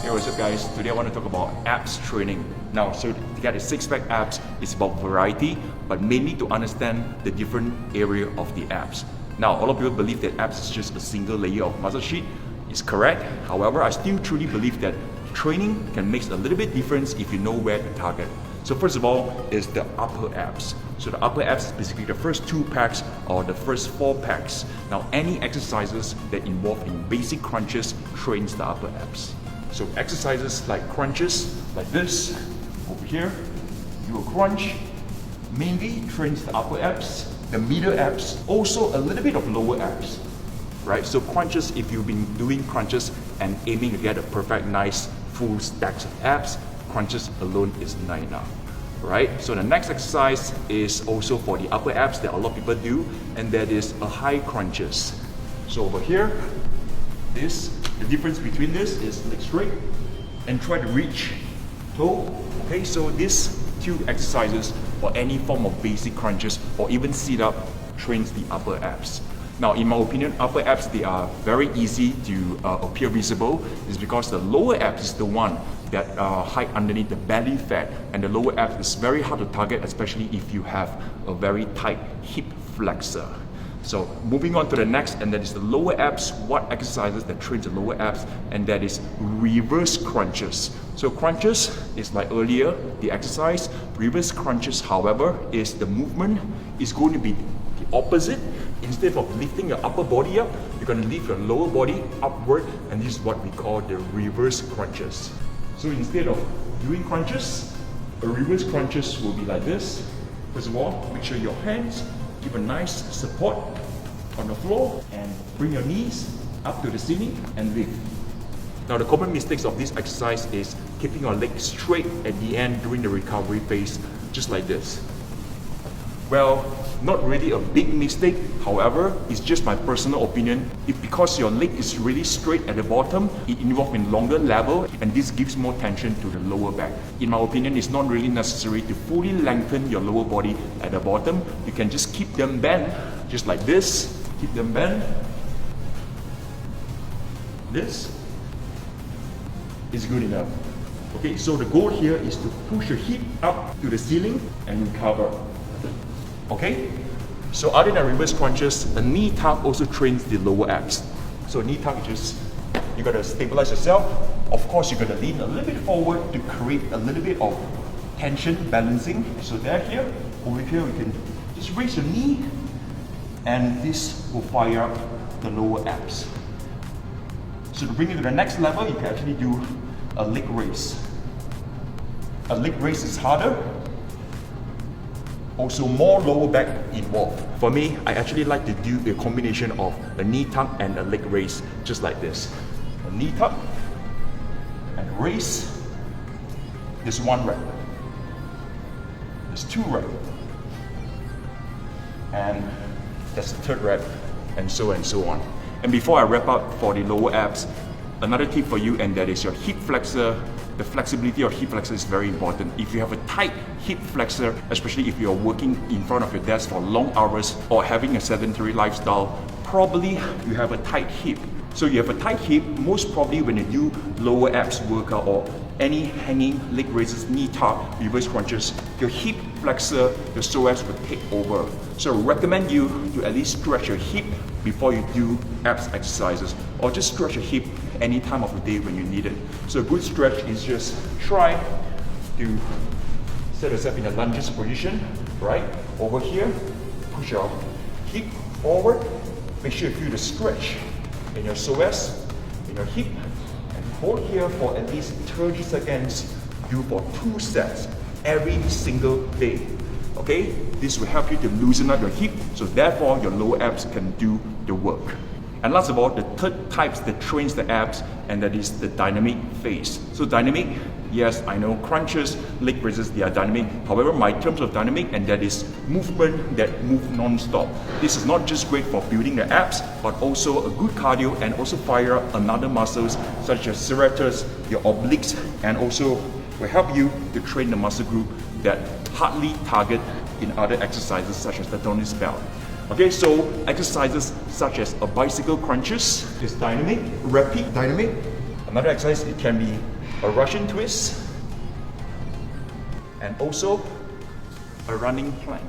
Hey, what's up guys? Today I want to talk about abs training. Now, so to get a six-pack abs, it's about variety, but mainly to understand the different area of the abs. Now, a lot of people believe that abs is just a single layer of muscle sheet. It's correct. However, I still truly believe that training can make a little bit difference if you know where to target. So first of all is the upper abs. So the upper abs is basically the first 2 packs or the first 4 packs. Now, any exercises that involve in basic crunches trains the upper abs. So exercises like crunches, like this, over here, do a crunch, mainly trains the upper abs, the middle abs, also a little bit of lower abs, right? So crunches, if you've been doing crunches and aiming to get a perfect, nice, full stacks of abs, crunches alone is not enough, right? So the next exercise is also for the upper abs that a lot of people do, and that is a high crunches. So over here, the difference between this is leg straight and try to reach toe. Okay, so these 2 exercises for any form of basic crunches or even sit up trains the upper abs. Now, in my opinion, upper abs, they are very easy to appear visible. It's because the lower abs is the one that hide underneath the belly fat, and the lower abs is very hard to target, especially if you have a very tight hip flexor. So moving on to the next, and that is the lower abs. What exercises that trains the lower abs? And that is reverse crunches. So crunches is like earlier, the exercise. Reverse crunches, however, is the movement is going to be the opposite. Instead of lifting your upper body up, you're going to lift your lower body upward, and this is what we call the reverse crunches. So instead of doing crunches, a reverse crunches will be like this. First of all, make sure your hands give a nice support on the floor and bring your knees up to the ceiling and lift. Now, the common mistakes of this exercise is keeping your legs straight at the end during the recovery phase, just like this. Well, not really a big mistake, however, it's just my personal opinion. If because your leg is really straight at the bottom, it involves in longer level, and this gives more tension to the lower back. In my opinion, it's not really necessary to fully lengthen your lower body at the bottom. You can just keep them bent, just like this. Keep them bent. This is good enough. Okay, so the goal here is to push your hip up to the ceiling and recover. Okay, so other than reverse crunches, a knee tuck also trains the lower abs. So knee tuck is just, you gotta stabilize yourself. Of course, you're gonna lean a little bit forward to create a little bit of tension balancing. So there, here, over here, we can just raise your knee, and this will fire up the lower abs. So to bring it to the next level, you can actually do a leg raise. A leg raise is harder. Also more lower back involved. For me, I actually like to do a combination of a knee tuck and a leg raise, just like this. A knee tuck and raise. There's 1 rep. There's 2 rep. And that's the 3rd rep, and so on. And before I wrap up for the lower abs, another tip for you, and that is your hip flexor. The flexibility of hip flexor is very important. If you have a tight hip flexor, especially if you're working in front of your desk for long hours or having a sedentary lifestyle, probably you have a tight hip. So you have a tight hip, most probably when you do lower abs workout or any hanging leg raises, knee tuck, reverse crunches, your hip flexor, your psoas will take over. So I recommend you to at least stretch your hip before you do abs exercises, or just stretch your hip any time of the day when you need it. So a good stretch is just try to set yourself in a lunges position, right? Over here, push your hip forward, make sure you feel the stretch in your psoas, in your hip, and hold here for at least 30 seconds. Do for 2 sets every single day. Okay, this will help you to loosen up your hip, so therefore your lower abs can do the work. And last of all, the 3rd type that trains the abs, and that is the dynamic phase. So dynamic, yes, I know crunches, leg raises, they are dynamic. However, my terms of dynamic, and that is movement that move non-stop. This is not just great for building the abs, but also a good cardio, and also fire up another muscles such as serratus, your obliques, and also will help you to train the muscle group that hardly target in other exercises such as the Tony's belt. Okay, so exercises such as a bicycle crunches is dynamic, rapid dynamic. Another exercise, it can be a Russian twist and also a running plank.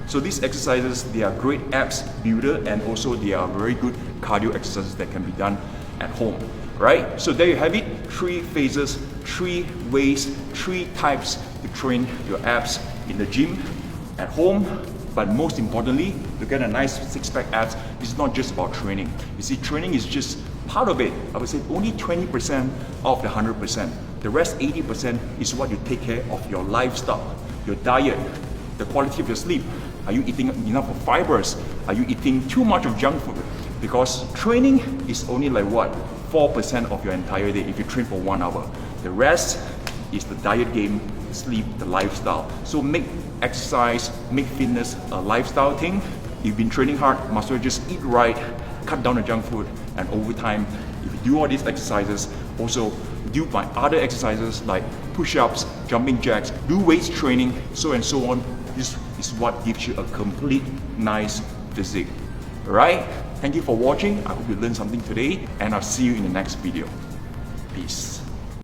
So these exercises, they are great abs builder and also they are very good cardio exercises that can be done at home, right? So there you have it, 3 phases, 3 ways, 3 types to train your abs in the gym, at home, but most importantly, to get a nice six-pack abs, it's not just about training. You see, training is just part of it. I would say only 20% of the 100%. The rest 80% is what you take care of your lifestyle, your diet, the quality of your sleep. Are you eating enough of fibers? Are you eating too much of junk food? Because training is only like what? 4% of your entire day if you train for 1 hour. The rest is the diet game, sleep, the lifestyle. So make exercise, make fitness a lifestyle thing. You've been training hard, must well just eat right, cut down the junk food, and over time, if you do all these exercises, also do my other exercises like push-ups, jumping jacks, do weights training, so and so on. This is what gives you a complete nice physique. Alright? Thank you for watching. I hope you learned something today, and I'll see you in the next video. Peace.